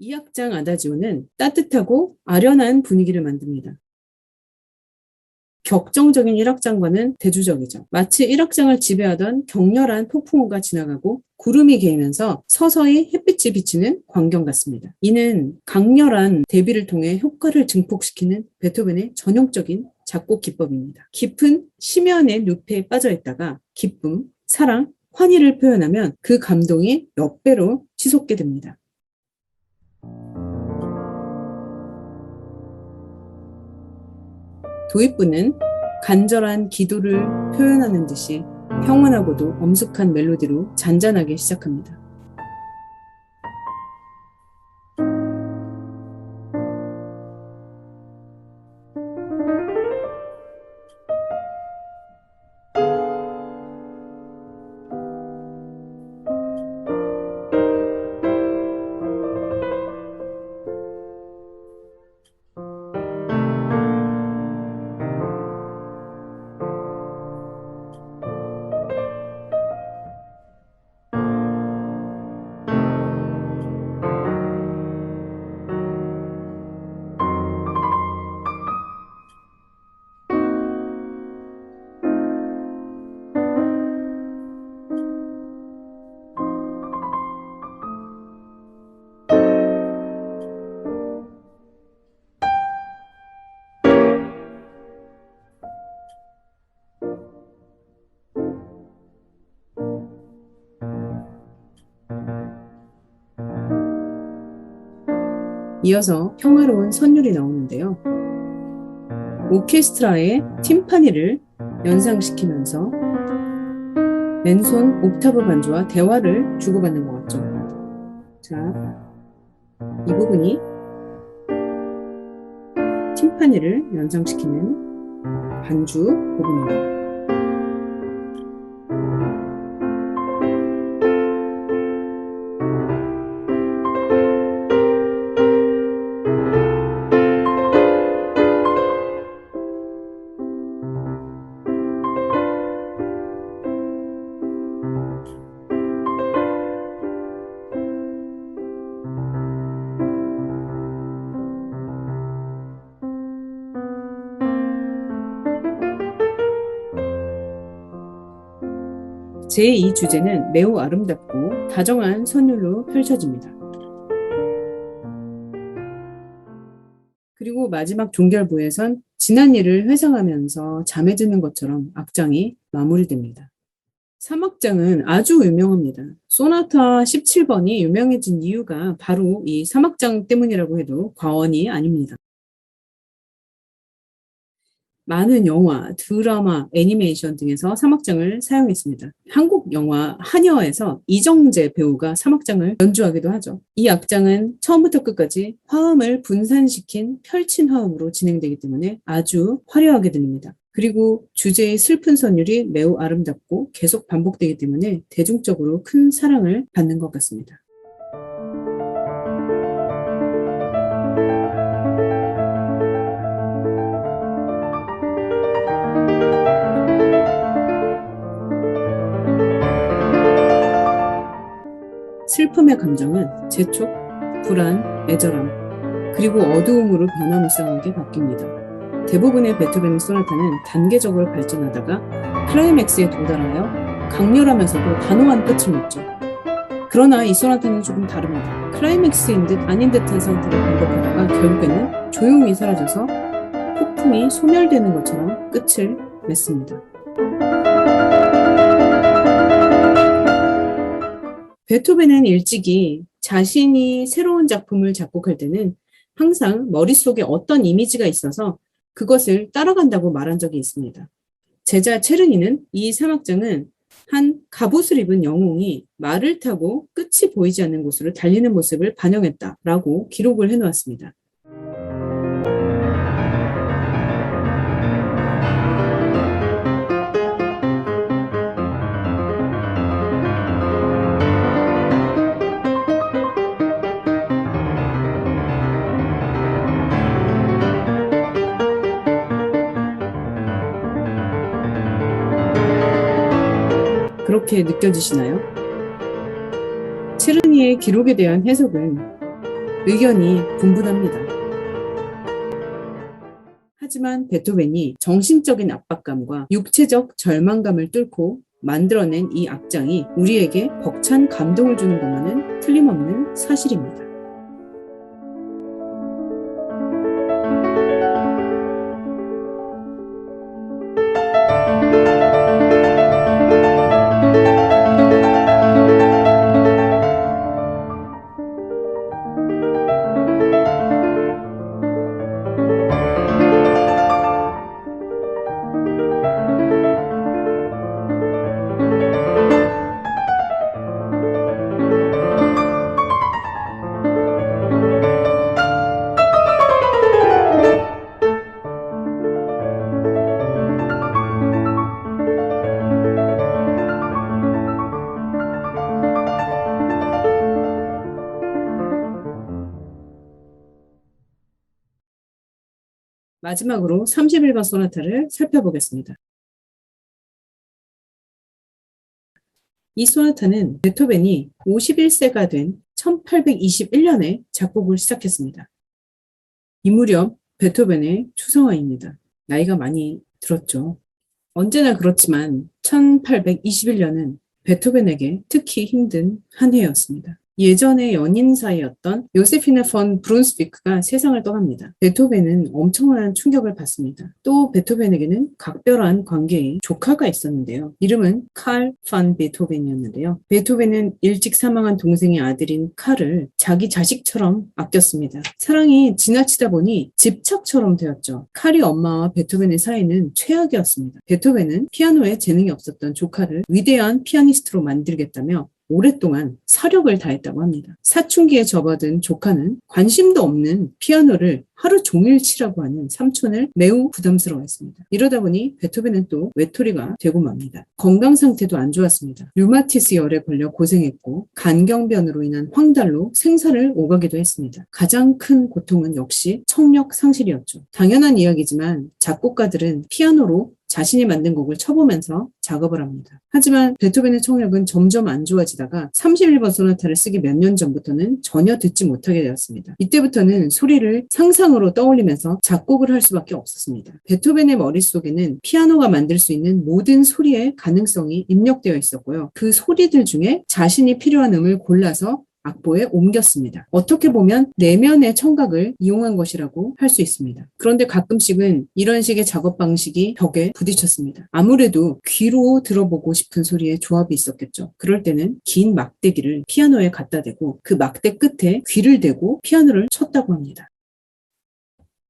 이 악장 아다지오는 따뜻하고 아련한 분위기를 만듭니다. 격정적인 1악장과는 대조적이죠. 마치 1악장을 지배하던 격렬한 폭풍우가 지나가고 구름이 개면서 서서히 햇빛이 비치는 광경 같습니다. 이는 강렬한 대비를 통해 효과를 증폭시키는 베토벤의 전형적인 작곡 기법입니다. 깊은 심연의 늪에 빠져있다가 기쁨, 사랑, 환희를 표현하면 그 감동이 몇 배로 치솟게 됩니다. 도입부는 간절한 기도를 표현하는 듯이 평온하고도 엄숙한 멜로디로 잔잔하게 시작합니다. 이어서 평화로운 선율이 나오는데요. 오케스트라의 팀파니를 연상시키면서 맨손 옥타브 반주와 대화를 주고받는 것 같죠. 자, 이 부분이 팀파니를 연상시키는 반주 부분입니다. 제2 주제는 매우 아름답고 다정한 선율로 펼쳐집니다. 그리고 마지막 종결부에선 지난 일을 회상하면서 잠에 드는 것처럼 악장이 마무리됩니다. 3악장은 아주 유명합니다. 소나타 17번이 유명해진 이유가 바로 이 3악장 때문이라고 해도 과언이 아닙니다. 많은 영화, 드라마, 애니메이션 등에서 3악장을 사용했습니다. 한국 영화 한여에서 이정재 배우가 3악장을 연주하기도 하죠. 이 악장은 처음부터 끝까지 화음을 분산시킨 펼친 화음으로 진행되기 때문에 아주 화려하게 들립니다. 그리고 주제의 슬픈 선율이 매우 아름답고 계속 반복되기 때문에 대중적으로 큰 사랑을 받는 것 같습니다. 슬픔의 감정은 재촉, 불안, 애절함, 그리고 어두움으로 변화무쌍하게 바뀝니다. 대부분의 베토벤의 소나타는 단계적으로 발전하다가 클라이맥스에 도달하여 강렬하면서도 단호한 끝을 맺죠. 그러나 이 소나타는 조금 다릅니다. 클라이맥스인 듯 아닌 듯한 상태를 반복하다가 결국에는 조용히 사라져서 폭풍이 소멸되는 것처럼 끝을 맺습니다. 베토벤은 일찍이 자신이 새로운 작품을 작곡할 때는 항상 머릿속에 어떤 이미지가 있어서 그것을 따라간다고 말한 적이 있습니다. 제자 체르니는 이 3악장은 한 갑옷을 입은 영웅이 말을 타고 끝이 보이지 않는 곳으로 달리는 모습을 반영했다라고 기록을 해놓았습니다. 그렇게 느껴지시나요? 체르니의 기록에 대한 해석은 의견이 분분합니다. 하지만 베토벤이 정신적인 압박감과 육체적 절망감을 뚫고 만들어낸 이 악장이 우리에게 벅찬 감동을 주는 것만은 틀림없는 사실입니다. 마지막으로 31번 소나타를 살펴보겠습니다. 이 소나타는 베토벤이 51세가 된 1821년에 작곡을 시작했습니다. 이 무렵 베토벤의 추성화입니다. 나이가 많이 들었죠. 언제나 그렇지만 1821년은 베토벤에게 특히 힘든 한 해였습니다. 예전의 연인 사이였던 요세피네 폰 브룬스비크가 세상을 떠납니다. 베토벤은 엄청난 충격을 받습니다. 또 베토벤에게는 각별한 관계의 조카가 있었는데요. 이름은 칼 판 베토벤이었는데요. 베토벤은 일찍 사망한 동생의 아들인 칼을 자기 자식처럼 아꼈습니다. 사랑이 지나치다 보니 집착처럼 되었죠. 칼이 엄마와 베토벤의 사이는 최악이었습니다. 베토벤은 피아노에 재능이 없었던 조카를 위대한 피아니스트로 만들겠다며 오랫동안 사력을 다했다고 합니다. 사춘기에 접어든 조카는 관심도 없는 피아노를 하루 종일 치라고 하는 삼촌을 매우 부담스러워했습니다. 이러다 보니 베토벤은 또 외톨이가 되고 맙니다. 건강 상태도 안 좋았습니다. 류마티스 열에 걸려 고생했고 간경변으로 인한 황달로 생사를 오가기도 했습니다. 가장 큰 고통은 역시 청력 상실이었죠. 당연한 이야기지만 작곡가들은 피아노로 자신이 만든 곡을 쳐보면서 작업을 합니다. 하지만 베토벤의 청력은 점점 안 좋아지다가 31번 소나타를 쓰기 몇 년 전부터는 전혀 듣지 못하게 되었습니다. 이때부터는 소리를 상상으로 떠올리면서 작곡을 할 수밖에 없었습니다. 베토벤의 머릿속에는 피아노가 만들 수 있는 모든 소리의 가능성이 입력되어 있었고요. 그 소리들 중에 자신이 필요한 음을 골라서 악보에 옮겼습니다. 어떻게 보면 내면의 청각을 이용한 것이라고 할 수 있습니다. 그런데 가끔씩은 이런 식의 작업 방식이 벽에 부딪혔습니다. 아무래도 귀로 들어보고 싶은 소리의 조합이 있었겠죠. 그럴 때는 긴 막대기를 피아노에 갖다 대고 그 막대 끝에 귀를 대고 피아노를 쳤다고 합니다.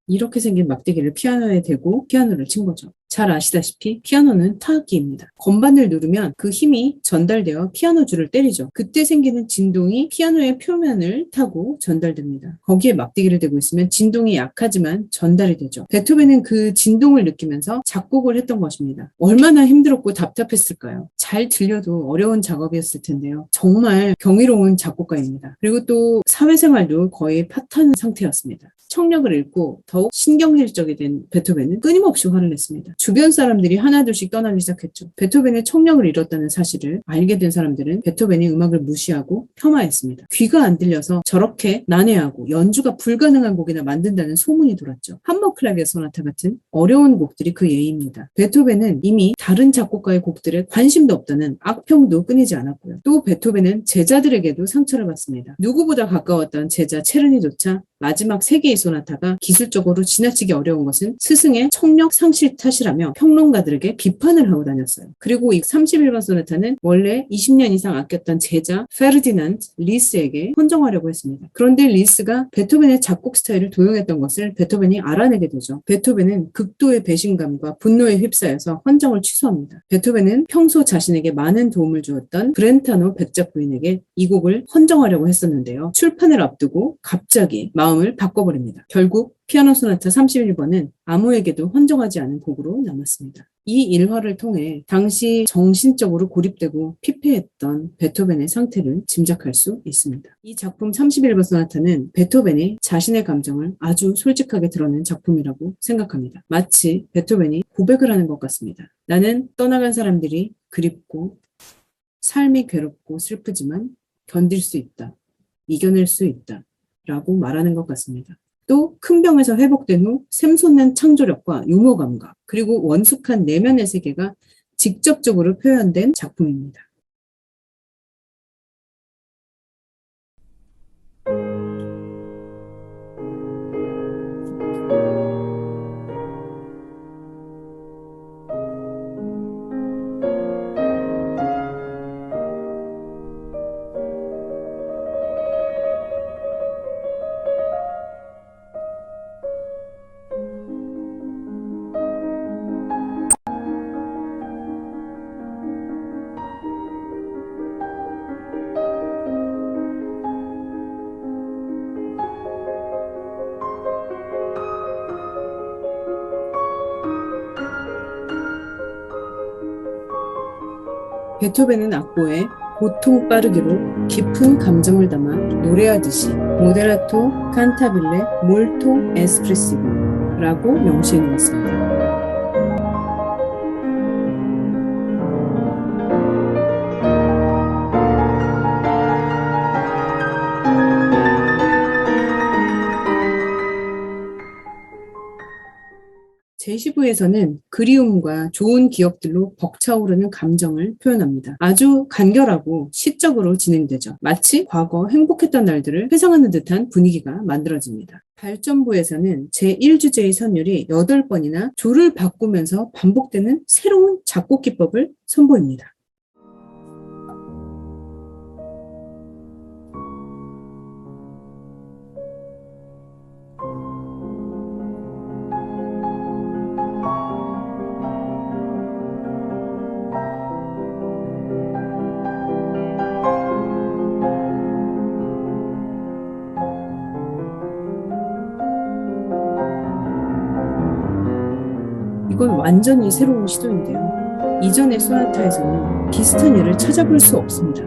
이렇게 생긴 막대기를 피아노에 대고 피아노를 친 거죠. 잘 아시다시피 피아노는 타악기입니다. 건반을 누르면 그 힘이 전달되어 피아노 줄을 때리죠. 그때 생기는 진동이 피아노의 표면을 타고 전달됩니다. 거기에 막대기를 대고 있으면 진동이 약하지만 전달이 되죠. 베토벤은 그 진동을 느끼면서 작곡을 했던 것입니다. 얼마나 힘들었고 답답했을까요? 잘 들려도 어려운 작업이었을 텐데요. 정말 경이로운 작곡가입니다. 그리고 또 사회생활도 거의 파탄 상태였습니다. 청력을 잃고 더욱 신경질적이 된 베토벤은 끊임없이 화를 냈습니다. 주변 사람들이 하나둘씩 떠나기 시작했죠. 베토벤의 청력을 잃었다는 사실을 알게 된 사람들은 베토벤이 음악을 무시하고 폄하했습니다. 귀가 안 들려서 저렇게 난해하고 연주가 불가능한 곡이나 만든다는 소문이 돌았죠. 함머 클라비어 소나타 같은 어려운 곡들이 그 예입니다. 베토벤은 이미 다른 작곡가의 곡들에 관심도 없다는 악평도 끊이지 않았고요. 또 베토벤은 제자들에게도 상처를 받습니다. 누구보다 가까웠던 제자 체르니조차 마지막 3개의 소나타가 기술적으로 지나치게 어려운 것은 스승의 청력 상실 탓이라며 평론가들에게 비판을 하고 다녔어요. 그리고 이 31번 소나타는 원래 20년 이상 아꼈던 제자 페르디난드 리스에게 헌정하려고 했습니다. 그런데 리스가 베토벤의 작곡 스타일을 도용했던 것을 베토벤이 알아내게 되죠. 베토벤은 극도의 배신감과 분노에 휩싸여서 헌정을 취소합니다. 베토벤은 평소 자신에게 많은 도움을 주었던 브렌타노 백작 부인에게 이 곡을 헌정하려고 했었는데요. 출판을 앞두고 갑자기 마음을 바꿔버립니다. 결국 피아노 소나타 31번은 아무에게도 헌정하지 않은 곡으로 남았습니다. 이 일화를 통해 당시 정신적으로 고립되고 피폐했던 베토벤의 상태를 짐작할 수 있습니다. 이 작품 31번 소나타는 베토벤이 자신의 감정을 아주 솔직하게 드러낸 작품이라고 생각합니다. 마치 베토벤이 고백을 하는 것 같습니다. 나는 떠나간 사람들이 그립고 삶이 괴롭고 슬프지만 견딜 수 있다. 이겨낼 수 있다. 라고 말하는 것 같습니다. 또 큰 병에서 회복된 후 샘솟는 창조력과 유머 감각, 그리고 원숙한 내면의 세계가 직접적으로 표현된 작품입니다. 베토벤은 악보에 보통 빠르기로 깊은 감정을 담아 노래하듯이 모데라토 칸타빌레 몰토 에스프레시보라고 명시해 놓았습니다. 제15에서는 그리움과 좋은 기억들로 벅차오르는 감정을 표현합니다. 아주 간결하고 시적으로 진행되죠. 마치 과거 행복했던 날들을 회상하는 듯한 분위기가 만들어집니다. 발전부에서는 제1주제의 선율이 8번이나 조를 바꾸면서 반복되는 새로운 작곡 기법을 선보입니다. 이건 완전히 새로운 시도인데요. 이전의 소나타에서는 비슷한 예를 찾아볼 수 없습니다.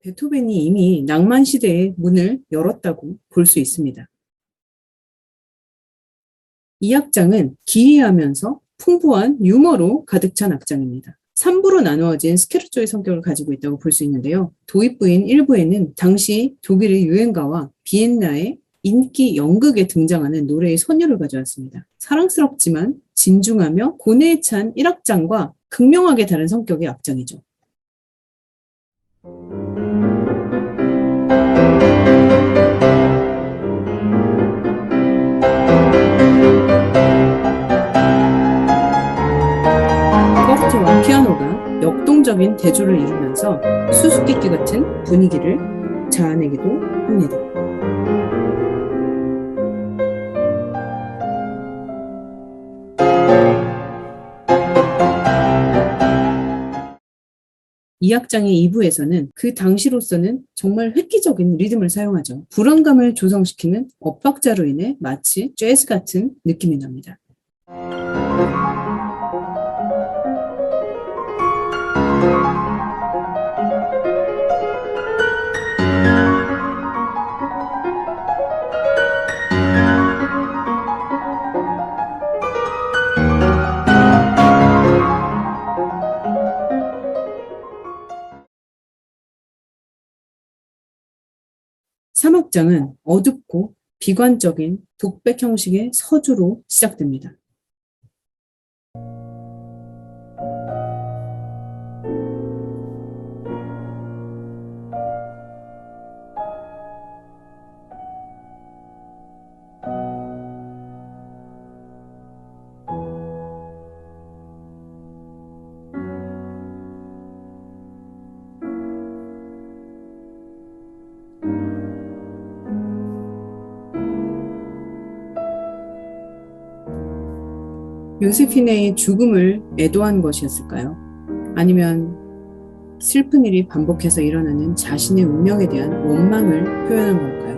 베토벤이 이미 낭만 시대의 문을 열었다고 볼 수 있습니다. 이 악장은 기이하면서 풍부한 유머로 가득 찬 악장입니다. 3부로 나누어진 스케르초의 성격을 가지고 있다고 볼 수 있는데요. 도입부인 1부에는 당시 독일의 유행가와 비엔나의 인기 연극에 등장하는 노래의 선율을 가져왔습니다. 사랑스럽지만 진중하며 고뇌에 찬 1악장과 극명하게 다른 성격의 악장이죠. 포르테와 피아노가 역동적인 대조를 이루면서 수수께끼 같은 분위기를 자아내기도 합니다. 이 악장의 2부에서는 그 당시로서는 정말 획기적인 리듬을 사용하죠. 불안감을 조성시키는 엇박자로 인해 마치 재즈 같은 느낌이 납니다. 삼악장은 어둡고 비관적인 독백 형식의 서주로 시작됩니다. 요세피네의 죽음을 애도한 것이었을까요? 아니면 슬픈 일이 반복해서 일어나는 자신의 운명에 대한 원망을 표현한 걸까요?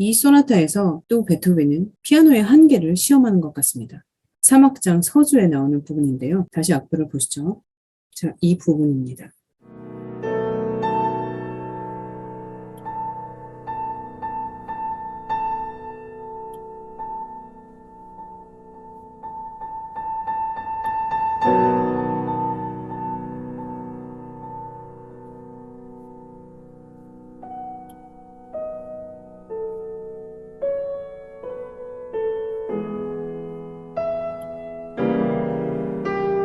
이 소나타에서 또 베토벤은 피아노의 한계를 시험하는 것 같습니다. 3악장 서주에 나오는 부분인데요. 다시 악보를 보시죠. 자, 이 부분입니다.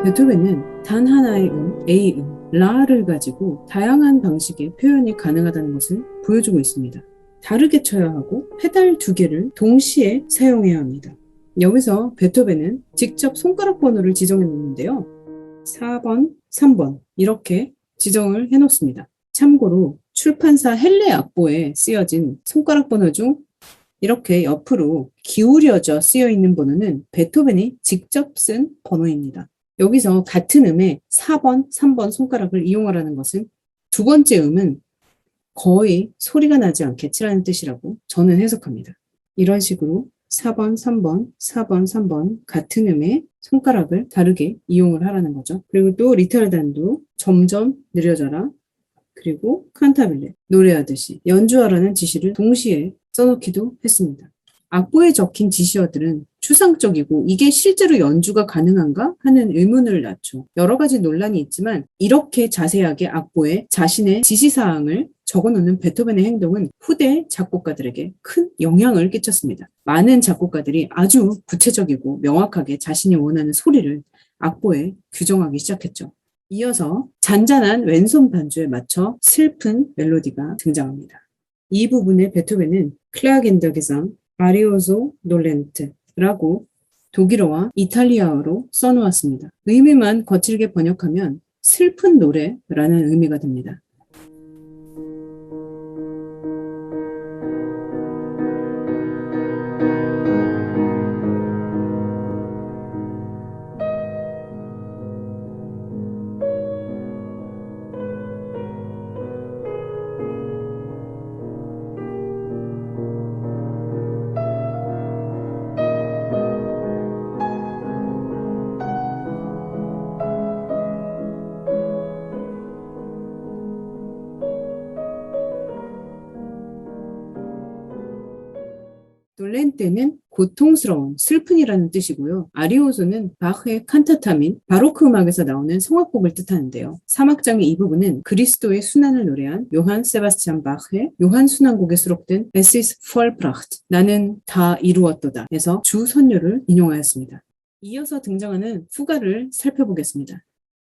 베토벤은 단 하나의 A음, 라를 가지고 다양한 방식의 표현이 가능하다는 것을 보여주고 있습니다. 다르게 쳐야 하고 페달 2개를 동시에 사용해야 합니다. 여기서 베토벤은 직접 손가락 번호를 지정해 놓는데요. 4번, 3번 이렇게 지정을 해 놓습니다. 참고로 출판사 헬레 악보에 쓰여진 손가락 번호 중 이렇게 옆으로 기울여져 쓰여 있는 번호는 베토벤이 직접 쓴 번호입니다. 여기서 같은 음에 4번, 3번 손가락을 이용하라는 것은 두 번째 음은 거의 소리가 나지 않게 칠하는 뜻이라고 저는 해석합니다. 이런 식으로 4번, 3번, 4번, 3번 같은 음에 손가락을 다르게 이용을 하라는 거죠. 그리고 또 리타르단도 점점 느려져라. 그리고 칸타빌레, 노래하듯이 연주하라는 지시를 동시에 써놓기도 했습니다. 악보에 적힌 지시어들은 추상적이고 이게 실제로 연주가 가능한가 하는 의문을 낳죠. 여러 가지 논란이 있지만 이렇게 자세하게 악보에 자신의 지시사항을 적어놓는 베토벤의 행동은 후대 작곡가들에게 큰 영향을 끼쳤습니다. 많은 작곡가들이 아주 구체적이고 명확하게 자신이 원하는 소리를 악보에 규정하기 시작했죠. 이어서 잔잔한 왼손 반주에 맞춰 슬픈 멜로디가 등장합니다. 이 부분에 베토벤은 클라겐더게상 아리오소 놀렌트라고 독일어와 이탈리아어로 써놓았습니다. 의미만 거칠게 번역하면 슬픈 노래라는 의미가 됩니다. 놀렌테는 고통스러운, 슬픈이라는 뜻이고요. 아리오소는 바흐의 칸타타민, 바로크 음악에서 나오는 성악곡을 뜻하는데요. 3악장의 이 부분은 그리스도의 순환을 노래한 요한 세바스찬 바흐의 요한 순환곡에 수록된 Es ist vollbracht, 나는 다 이루었도다 에서 주 선율을 인용하였습니다. 이어서 등장하는 후가를 살펴보겠습니다.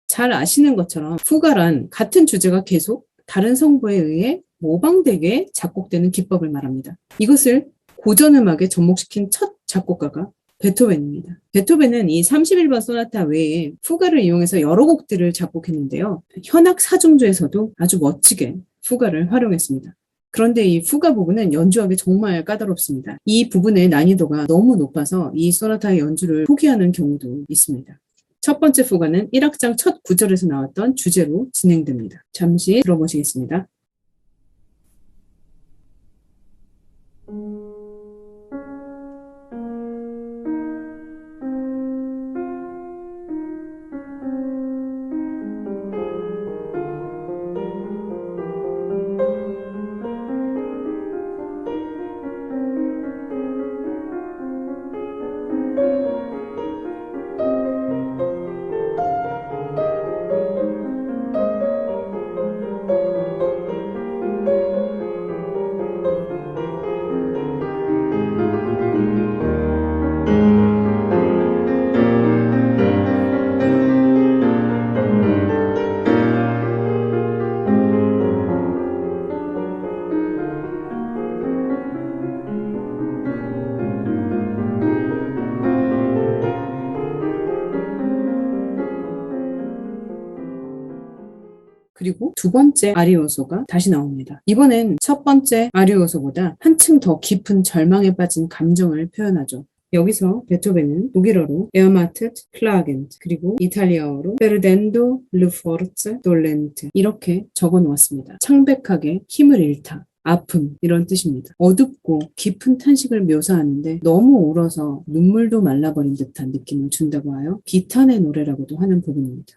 잘 아시는 것처럼 후가란 같은 주제가 계속 다른 성부에 의해 모방되게 작곡되는 기법을 말합니다. 이것을 고전음악에 접목시킨 첫 작곡가가 베토벤입니다. 베토벤은 이 31번 소나타 외에 후가를 이용해서 여러 곡들을 작곡했는데요. 현악 사중주에서도 아주 멋지게 후가를 활용했습니다. 그런데 이 후가 부분은 연주하기 정말 까다롭습니다. 이 부분의 난이도가 너무 높아서 이 소나타의 연주를 포기하는 경우도 있습니다. 첫 번째 후가는 1악장 첫 구절에서 나왔던 주제로 진행됩니다. 잠시 들어보시겠습니다. 그리고 두 번째 아리오소가 다시 나옵니다. 이번엔 첫 번째 아리오소보다 한층 더 깊은 절망에 빠진 감정을 표현하죠. 여기서 베토벤은 독일어로 에어마트트 클라겐트 그리고 이탈리아어로 페르덴도 르포르츠 돌렌트 이렇게 적어 놓았습니다. 창백하게 힘을 잃다. 아픔 이런 뜻입니다. 어둡고 깊은 탄식을 묘사하는데 너무 울어서 눈물도 말라버린 듯한 느낌을 준다고 하여 비탄의 노래라고도 하는 부분입니다.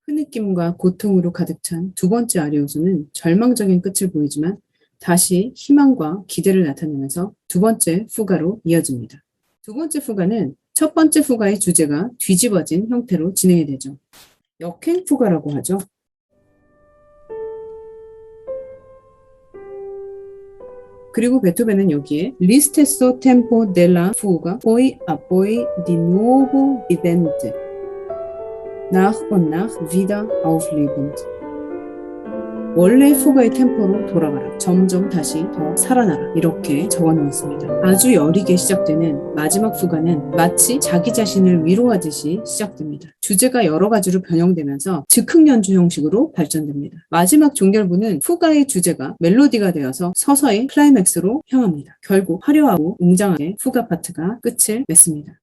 흐느낌과 고통으로 가득 찬 두 번째 아리오스는 절망적인 끝을 보이지만 다시 희망과 기대를 나타내면서 두 번째 후가로 이어집니다. 두 번째 후가는 첫 번째 후가의 주제가 뒤집어진 형태로 진행이 되죠. 역행 후가라고 하죠. 그리고 베토벤은 여기에 Listesso tempo della fuga poi a poi di nuovo vivente nach und nach wieder auflebend. 원래 후가의 템포로 돌아가라. 점점 다시 더 살아나라. 이렇게 적어놓았습니다. 아주 여리게 시작되는 마지막 후가는 마치 자기 자신을 위로하듯이 시작됩니다. 주제가 여러 가지로 변형되면서 즉흥 연주 형식으로 발전됩니다. 마지막 종결부는 후가의 주제가 멜로디가 되어서 서서히 클라이맥스로 향합니다. 결국 화려하고 웅장하게 후가 파트가 끝을 맺습니다.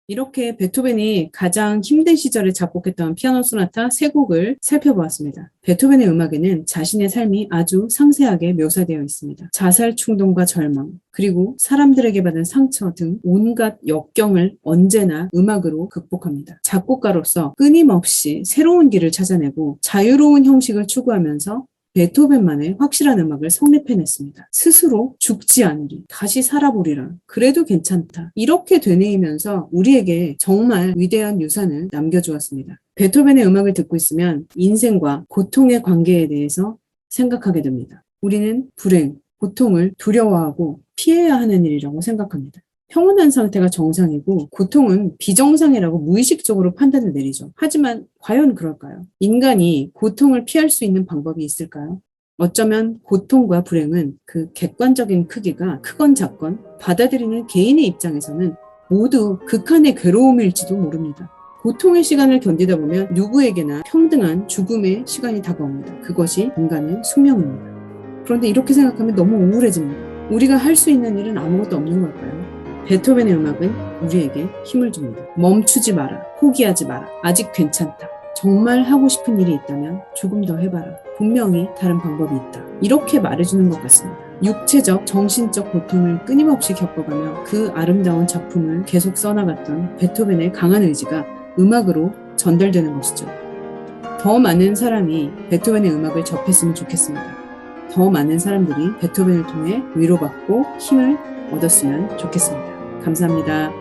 이렇게 베토벤이 가장 힘든 시절에 작곡했던 피아노 소나타 3곡을 살펴보았습니다. 베토벤의 음악에는 자신의 삶이 아주 상세하게 묘사되어 있습니다. 자살 충동과 절망, 그리고 사람들에게 받은 상처 등 온갖 역경을 언제나 음악으로 극복합니다. 작곡가로서 끊임없이 새로운 길을 찾아내고 자유로운 형식을 추구하면서 베토벤만의 확실한 음악을 성립해냈습니다. 스스로 죽지 않으리, 다시 살아보리라, 그래도 괜찮다. 이렇게 되뇌이면서 우리에게 정말 위대한 유산을 남겨주었습니다. 베토벤의 음악을 듣고 있으면 인생과 고통의 관계에 대해서 생각하게 됩니다. 우리는 불행, 고통을 두려워하고 피해야 하는 일이라고 생각합니다. 평온한 상태가 정상이고 고통은 비정상이라고 무의식적으로 판단을 내리죠. 하지만 과연 그럴까요? 인간이 고통을 피할 수 있는 방법이 있을까요? 어쩌면 고통과 불행은 그 객관적인 크기가 크건 작건 받아들이는 개인의 입장에서는 모두 극한의 괴로움일지도 모릅니다. 고통의 시간을 견디다 보면 누구에게나 평등한 죽음의 시간이 다가옵니다. 그것이 인간의 숙명입니다. 그런데 이렇게 생각하면 너무 우울해집니다. 우리가 할 수 있는 일은 아무것도 없는 걸까요? 베토벤의 음악은 우리에게 힘을 줍니다. 멈추지 마라. 포기하지 마라. 아직 괜찮다. 정말 하고 싶은 일이 있다면 조금 더 해봐라. 분명히 다른 방법이 있다. 이렇게 말해주는 것 같습니다. 육체적, 정신적 고통을 끊임없이 겪어가며 그 아름다운 작품을 계속 써나갔던 베토벤의 강한 의지가 음악으로 전달되는 것이죠. 더 많은 사람이 베토벤의 음악을 접했으면 좋겠습니다. 더 많은 사람들이 베토벤을 통해 위로받고 힘을 얻었으면 좋겠습니다. 감사합니다.